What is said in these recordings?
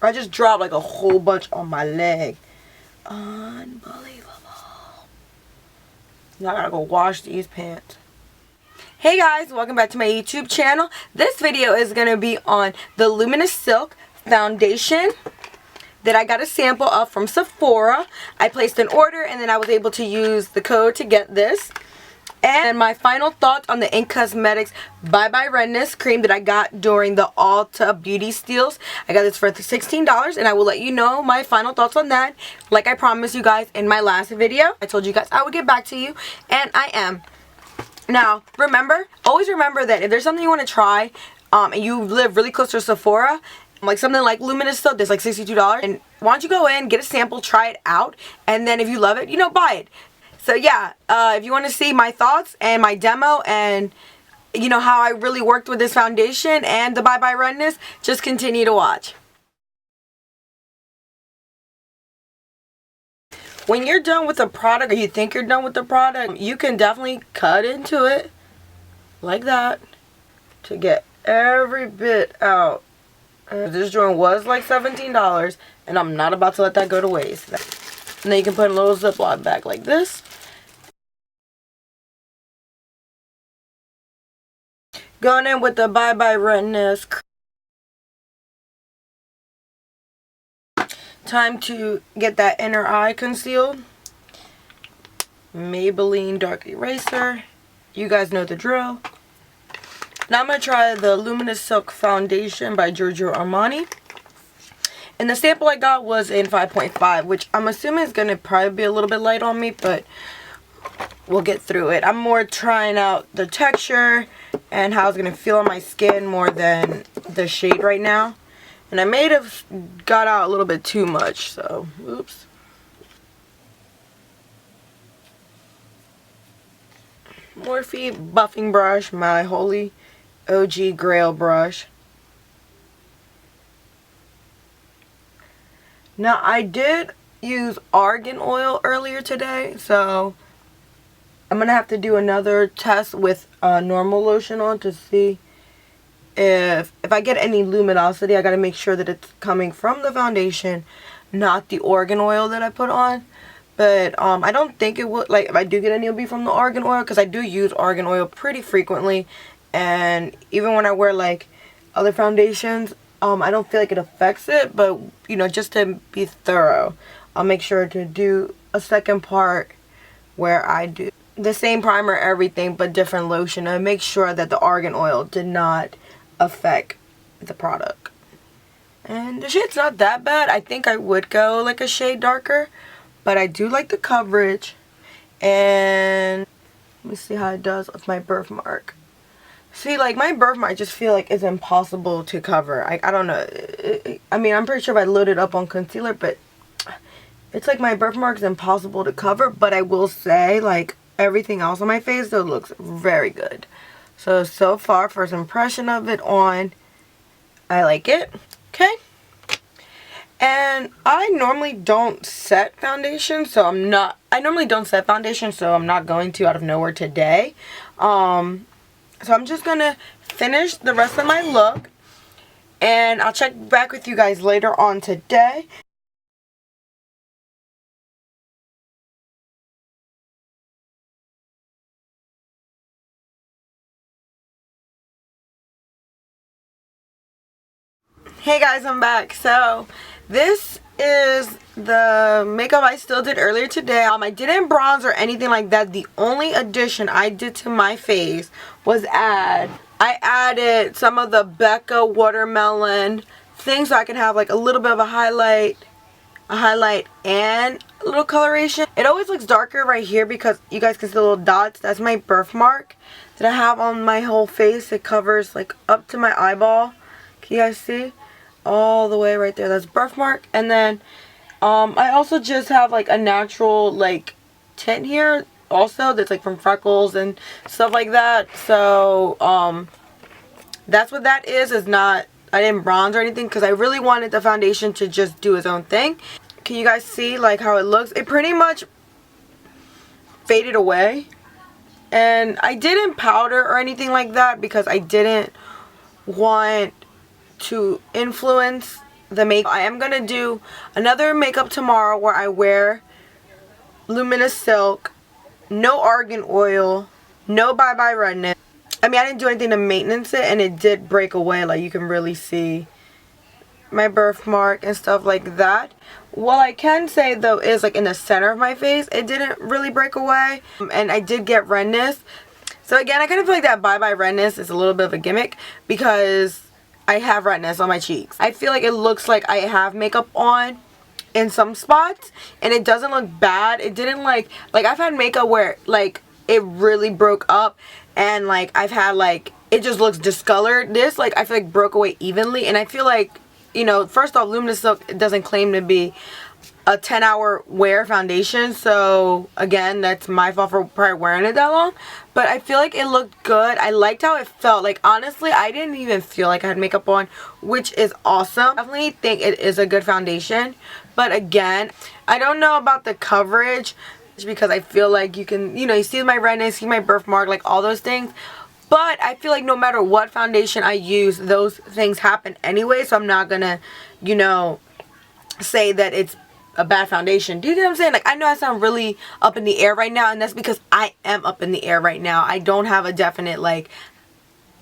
I just dropped like a whole bunch on my leg. Unbelievable. Now I gotta go wash these pants. Hey guys, welcome back to my YouTube channel. This video is gonna be on the Luminous Silk foundation that I got a sample of from Sephora. I placed an order and then I was able to use the code to get this. And my final thoughts on the Cosmetics Bye Bye Redness cream that I got during the Ulta Beauty Steals. I got this for $16 and I will let you know my final thoughts on that. Like I promised you guys in my last video. I told you guys I would get back to you, and I am. Now, remember, always remember that if there's something you want to try and you live really close to Sephora, like something like Luminous Silk that's like $62, and why don't you go in, get a sample, try it out, and then if you love it, you know, buy it. So yeah, if you want to see my thoughts and my demo and you know how I really worked with this foundation and the Bye Bye Redness, just continue to watch. When you're done with the product, or you think you're done with the product, you can definitely cut into it like that to get every bit out. This joint was like $17 and I'm not about to let that go to waste. And then you can put a little Ziploc bag like this. Going in with the Bye Bye Redness. Time to get that inner eye concealed. Maybelline Dark Eraser. You guys know the drill. Now I'm going to try the Luminous Silk Foundation by Giorgio Armani. And the sample I got was in 5.5, which I'm assuming is going to probably be a little bit light on me, but we'll get through it. I'm more trying out the texture and how it's going to feel on my skin more than the shade right now. And I may have got out a little bit too much, so oops. Morphe buffing brush, my holy OG Grail brush. Now I did use argan oil earlier today, so I'm going to have to do another test with normal lotion on to see if I get any luminosity. I got to make sure that it's coming from the foundation, not the argan oil that I put on. But I don't think it would, like if I do get any, it'll be from the argan oil, because I do use argan oil pretty frequently. And even when I wear like other foundations, I don't feel like it affects it. But you know, just to be thorough, I'll make sure to do a second part where I do the same primer, everything, but different lotion, and make sure that the argan oil did not affect the product. And the shade's not that bad. I think I would go like a shade darker, but I do like the coverage. And let me see how it does with my birthmark. See, like my birthmark, I just feel like it's impossible to cover. I don't know. I mean, I'm pretty sure if I load it up on concealer, but it's like my birthmark is impossible to cover. But I will say, like, everything else on my face though looks very good. So far, first impression of it on, I like it. Okay. And I normally don't set foundation, so I'm not going to out of nowhere today. So I'm just gonna finish the rest of my look, and I'll check back with you guys later on today. Hey guys, I'm back. So this is the makeup I still did earlier today. I didn't bronze or anything like that. The only addition I did to my face was I added some of the Becca watermelon thing, so I can have like a little bit of a highlight and a little coloration. It always looks darker right here because you guys can see the little dots. That's my birthmark that I have on my whole face. It covers like up to my eyeball. Can you guys see? All the way right there. That's birthmark. And then I also just have like a natural like tint here also that's like from freckles and stuff like that. So that's what that is not, I didn't bronze or anything because I really wanted the foundation to just do its own thing. Can you guys see like how it looks? It pretty much faded away. And I didn't powder or anything like that because I didn't want to influence the makeup. I am going to do another makeup tomorrow where I wear Luminous Silk, no argan oil, no Bye Bye Redness. I mean, I didn't do anything to maintenance it, and it did break away. Like, you can really see my birthmark and stuff like that. What I can say though is, like, in the center of my face, it didn't really break away, and I did get redness. So again, I kind of feel like that Bye Bye Redness is a little bit of a gimmick because I have redness on my cheeks. I feel like it looks like I have makeup on in some spots, and it doesn't look bad. It didn't like I've had makeup where like it really broke up, and like I've had like it just looks discolored. This, like, I feel like broke away evenly, and I feel like, you know, first off, Luminous Silk doesn't claim to be a 10-hour wear foundation, so again, that's my fault for probably wearing it that long. But I feel like it looked good. I liked how it felt. Like, honestly, I didn't even feel like I had makeup on, which is awesome. Definitely think it is a good foundation, but again, I don't know about the coverage because I feel like you can, you know, you see my redness, see my birthmark, like all those things. But I feel like no matter what foundation I use, those things happen anyway, so I'm not gonna, you know, say that it's a bad foundation. Do you get what I'm saying? Like, I know I sound really up in the air right now, and that's because I am up in the air right now. I don't have a definite, like,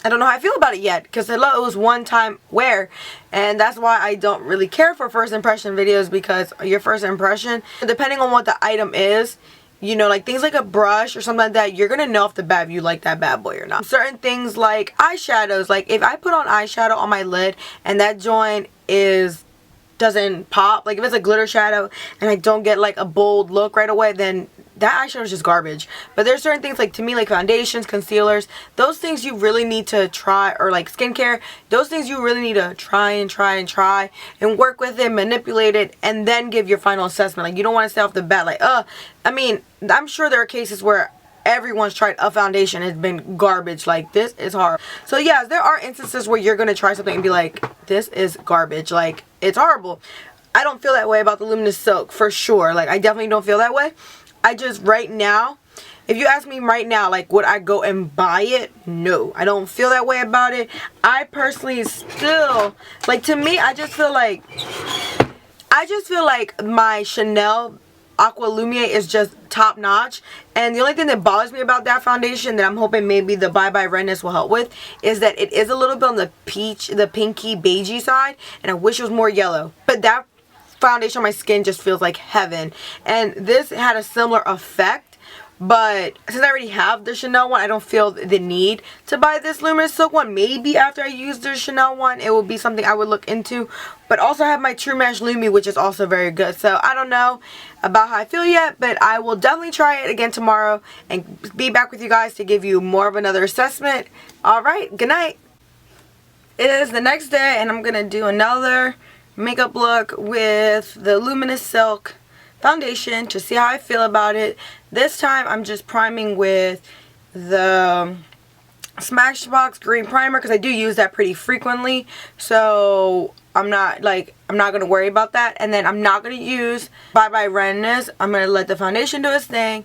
I don't know how I feel about it yet, because it was one time wear, and that's why I don't really care for first impression videos, because your first impression, depending on what the item is, you know, like things like a brush or something like that, you're gonna know off the bat if you like that bad boy or not. Certain things like eyeshadows, like if I put on eyeshadow on my lid and that joint doesn't pop, like if it's a glitter shadow and I don't get like a bold look right away, then that eyeshadow is just garbage. But there's certain things, like to me, like foundations, concealers, those things you really need to try, or like skincare, those things you really need to try and work with it, manipulate it, and then give your final assessment. Like, you don't want to say off the bat like, I mean, I'm sure there are cases where everyone's tried a foundation, it's been garbage, like this is hard. So yes, there are instances where you're gonna try something and be like, this is garbage, like it's horrible. I don't feel that way about the Luminous Silk for sure. Like, I definitely don't feel that way. I just, right now, if you ask me right now, like, would I go and buy it? No, I don't feel that way about it. I personally still, like, to me, I just feel like my Chanel Aqua Lumiere is just top notch, and the only thing that bothers me about that foundation that I'm hoping maybe the Bye Bye Redness will help with is that it is a little bit on the pinky beigey side, and I wish it was more yellow. But that foundation on my skin just feels like heaven, and this had a similar effect. But since I already have the Chanel one, I don't feel the need to buy this Luminous Silk one. Maybe after I use the Chanel one, it will be something I would look into. But also I have my True Match Lumi, which is also very good. So I don't know about how I feel yet, but I will definitely try it again tomorrow and be back with you guys to give you more of another assessment. Alright, good night. It is the next day, and I'm going to do another makeup look with the Luminous Silk foundation to see how I feel about it. This time I'm just priming with the Smashbox green primer because I do use that pretty frequently, so I'm not gonna worry about that. And then I'm not gonna use Bye Bye Redness. I'm gonna let the foundation do its thing,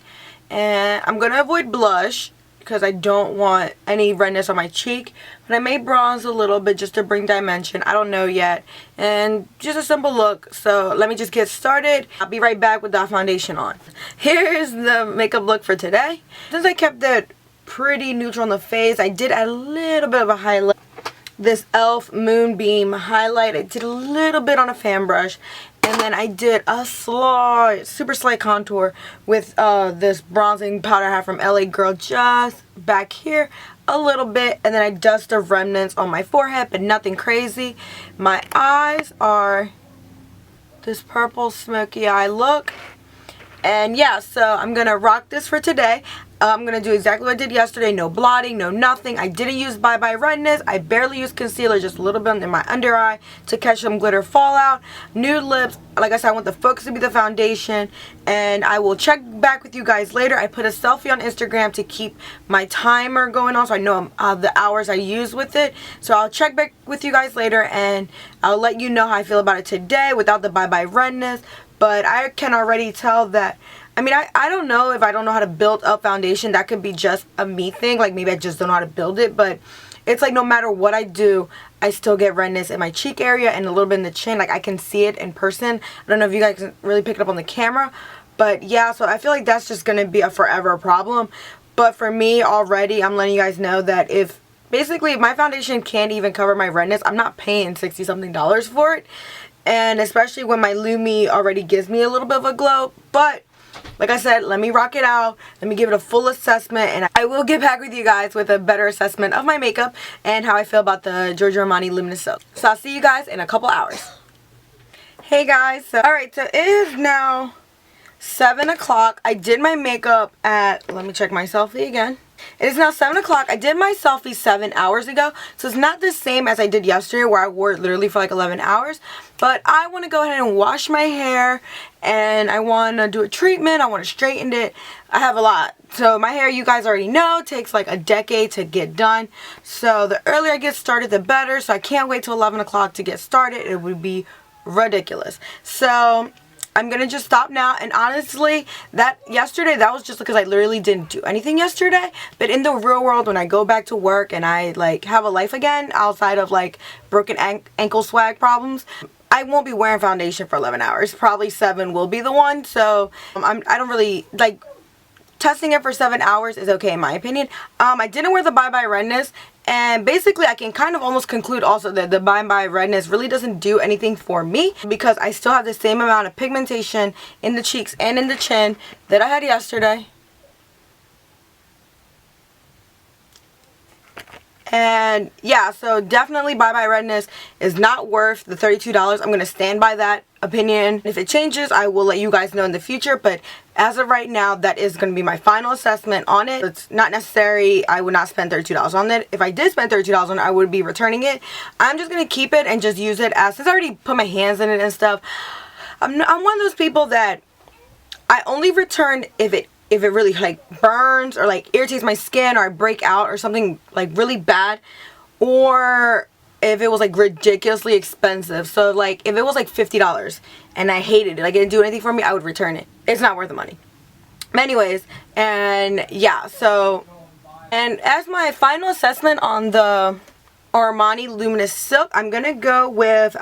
and I'm gonna avoid blush because I don't want any redness on my cheek. But I may bronze a little bit just to bring dimension. I don't know yet. And just a simple look. So let me just get started. I'll be right back with that foundation on. Here's the makeup look for today. Since I kept it pretty neutral on the face, I did add a little bit of a highlight. This e.l.f. Moonbeam highlight, I did a little bit on a fan brush. And then I did a super slight contour with this bronzing powder I have from LA Girl, just back here a little bit. And then I dust the remnants on my forehead, but nothing crazy. My eyes are this purple smoky eye look. And yeah, so I'm going to rock this for today. I'm going to do exactly what I did yesterday. No blotting, no nothing. I didn't use Bye Bye Redness. I barely used concealer, just a little bit in my under eye to catch some glitter fallout. Nude lips. Like I said, I want the focus to be the foundation. And I will check back with you guys later. I put a selfie on Instagram to keep my timer going on, so I know the hours I use with it. So I'll check back with you guys later, and I'll let you know how I feel about it today without the Bye Bye Redness. But I can already tell that, I mean, I don't know if I don't know how to build up foundation. That could be just a me thing. Like, maybe I just don't know how to build it. But it's like no matter what I do, I still get redness in my cheek area and a little bit in the chin. Like I can see it in person. I don't know if you guys can really pick it up on the camera, but yeah, so I feel like that's just gonna be a forever problem. But for me already, I'm letting you guys know that if basically my foundation can't even cover my redness, I'm not paying $60 something for it. And especially when my Lumi already gives me a little bit of a glow. But like I said, let me rock it out. Let me give it a full assessment. And I will get back with you guys with a better assessment of my makeup and how I feel about the Giorgio Armani Luminous soap. So I'll see you guys in a couple hours. Hey guys. Alright, so it is now 7 o'clock. I did my makeup at, let me check my selfie again. It is now 7 o'clock. I did my selfie 7 hours ago. So it's not the same as I did yesterday where I wore it literally for like 11 hours. But I want to go ahead and wash my hair. And I want to do a treatment. I want to straighten it. I have a lot. So my hair, you guys already know, takes like a decade to get done. So the earlier I get started, the better. So I can't wait till 11 o'clock to get started. It would be ridiculous. So I'm going to just stop now. And honestly, yesterday, that was just because I literally didn't do anything yesterday. But in the real world, when I go back to work and I like have a life again outside of like broken ankle swag problems, I won't be wearing foundation for 11 hours. Probably 7 will be the one. So I don't really like testing it for 7 hours is okay in my opinion. I didn't wear the Bye Bye Redness. And basically, I can kind of almost conclude also that the Bye Bye Redness really doesn't do anything for me because I still have the same amount of pigmentation in the cheeks and in the chin that I had yesterday. And yeah, so definitely Bye Bye Redness is not worth the $32. I'm going to stand by that opinion. If it changes, I will let you guys know in the future. But as of right now, that is going to be my final assessment on it. It's not necessary. I would not spend $32 on it. If I did spend $32 on it, I would be returning it. I'm just going to keep it and just use it as, since I already put my hands in it and stuff, I'm one of those people that I only return if it really like burns or like irritates my skin or I break out or something like really bad, or if it was like ridiculously expensive. So like if it was like $50 and I hated it, like it didn't do anything for me, I would return it. It's not worth the money. But anyways, and yeah, so, and as my final assessment on the Armani Luminous Silk, I'm gonna go with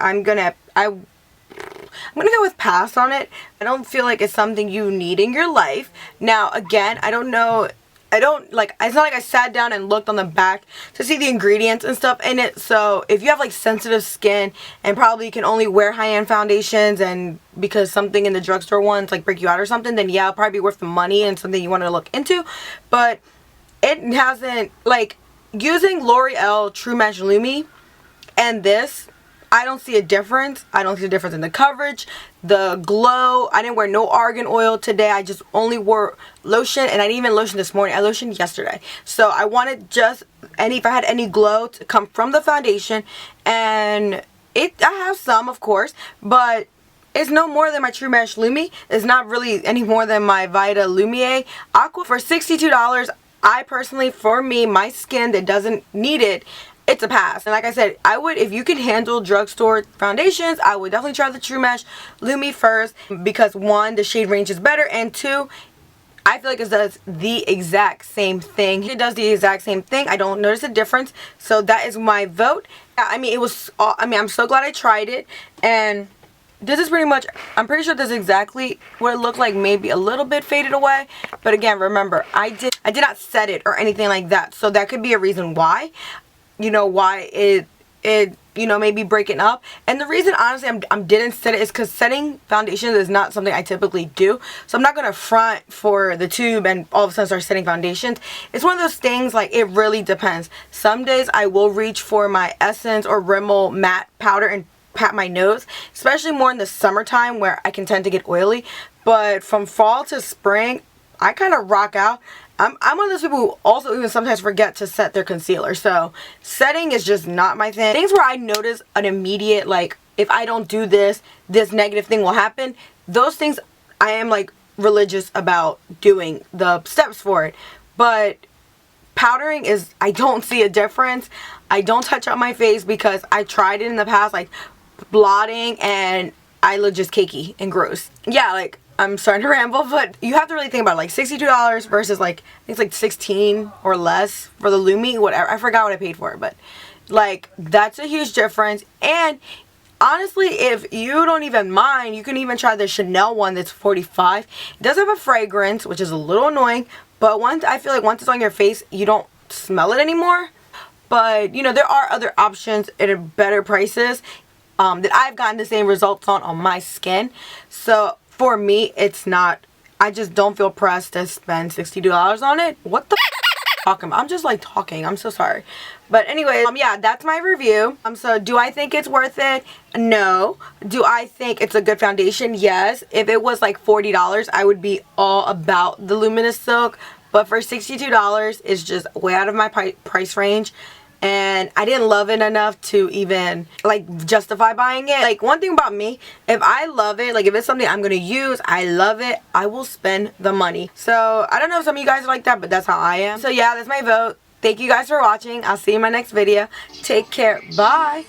pass on it. I don't feel like it's something you need in your life. Now, again, I don't know. It's not like I sat down and looked on the back to see the ingredients and stuff in it. So, if you have like sensitive skin and probably can only wear high-end foundations and because something in the drugstore ones like break you out or something, then yeah, it'll probably be worth the money and something you want to look into. But it hasn't, like, using L'Oreal True Match Lumi and this, I don't see a difference. I don't see a difference in the coverage, the glow. I didn't wear no argan oil today. I just only wore lotion, and I didn't even lotion this morning. I lotioned yesterday. So I wanted just if I had any glow to come from the foundation, and I have some, of course, but it's no more than my True Match Lumi. It's not really any more than my Vita Lumiere Aqua for $62. I personally, for me, my skin that doesn't need it, it's a pass. And like I said, I would, if you can handle drugstore foundations, I would definitely try the True Match Lumi first because 1, the shade range is better, and 2, I feel like it does the exact same thing. It does the exact same thing. I don't notice a difference. So that is my vote. I mean, I'm so glad I tried it. And this is pretty much, I'm pretty sure this is exactly what it looked like, maybe a little bit faded away. But again, remember, I did not set it or anything like that. So that could be a reason why. You know, why it you know, maybe breaking up. And the reason, honestly, I didn't set it is because setting foundations is not something I typically do. So I'm not going to front for the tube and all of a sudden start setting foundations. It's one of those things, like, it really depends. Some days I will reach for my Essence or Rimmel matte powder and pat my nose, especially more in the summertime where I can tend to get oily. But from fall to spring, I kind of rock out. I'm one of those people who also even sometimes forget to set their concealer. So setting is just not my thing. Things where I notice an immediate, like, if I don't do this, this negative thing will happen. Those things I am like religious about doing the steps for it. But powdering is, I don't see a difference. I don't touch up my face because I tried it in the past, like blotting, and I look just cakey and gross. Yeah, like, I'm starting to ramble, but you have to really think about it. Like $62 versus like, I think it's like 16 or less for the Lumi, whatever. I forgot what I paid for it, but like that's a huge difference. And honestly, if you don't even mind, you can even try the Chanel one that's $45. It does have a fragrance, which is a little annoying, but once I feel like once it's on your face, you don't smell it anymore. But you know, there are other options at better prices that I've gotten the same results on my skin. So for me, it's not, I just don't feel pressed to spend $62 on it. What the talking about? I'm just like talking. I'm so sorry. But anyway, yeah, that's my review. So do I think it's worth it? No. Do I think it's a good foundation? Yes. If it was like $40, I would be all about the Luminous Silk. But for $62, it's just way out of my price range. And I didn't love it enough to even like justify buying it. Like, one thing about me, if I love it, like if it's something I'm gonna use, I love it, I will spend the money. So I don't know if some of you guys are like that, but that's how I am. So yeah, that's my vote. Thank you guys for watching. I'll see you in my next video. Take care. Bye.